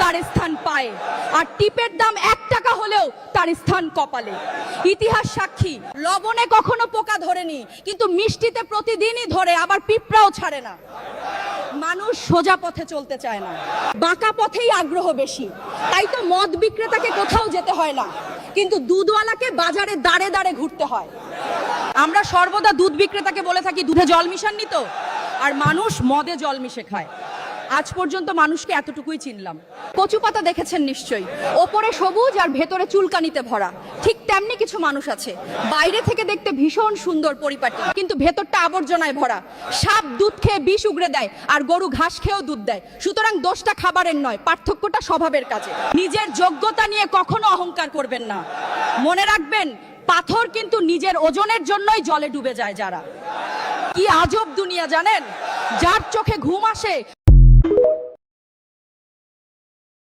তার স্থান পায়ে, আর টিপের দাম 1 টাকা হলেও তার স্থান কপালে। ইতিহাস সাক্ষী, লবণে কখনো পোকা ধরেনি, কিন্তু মিষ্টিতে প্রতিদিনই ধরে, আবার পিঁপড়াও ছাড়ে না। মানুষ সোজা পথে চলতে চায় না, বাঁকা পথেই আগ্রহ বেশি। তাই তো মদ বিক্রেতাকে কোথাও যেতে হয় না, কিন্তু দুধওয়ালাকে বাজারে দাঁড়ে দাঁড়ে ঘুরতে হয়। আমরা সর্বদা দুধ বিক্রেতাকে বলে থাকি দুধে জল মিশাননি তো, আর মানুষ মদে জল মিশে খায়। আজ পর্যন্ত মানুষকে এতটুকুই চিনলাম। কচু পাতা দেখেছেন নিশ্চয়ই, ওপরে সবুজ আর ভেতরে চুলকানিতে ভরা। ঠিক তেমনি কিছু মানুষ আছে, বাইরে থেকে দেখতে ভীষণ সুন্দর পরিপাটি, কিন্তু ভেতরটা আবর্জনায় ভরা। সাপ দুধ খেয়ে বিষ উগড়ে দেয়, আর গরু ঘাস খেয়েও দুধ দেয়। সুতরাং দোষটা খাবারের নয়, পার্থক্যটা স্বভাবের কাছে। নিজের যোগ্যতা নিয়ে কখনো অহংকার করবেন না। মনে রাখবেন, পাথর কিন্তু নিজের ওজনের জন্যই জলে ডুবে যায়। যারা, কি আজব দুনিয়া জানেন, যার চোখে ঘুম আসে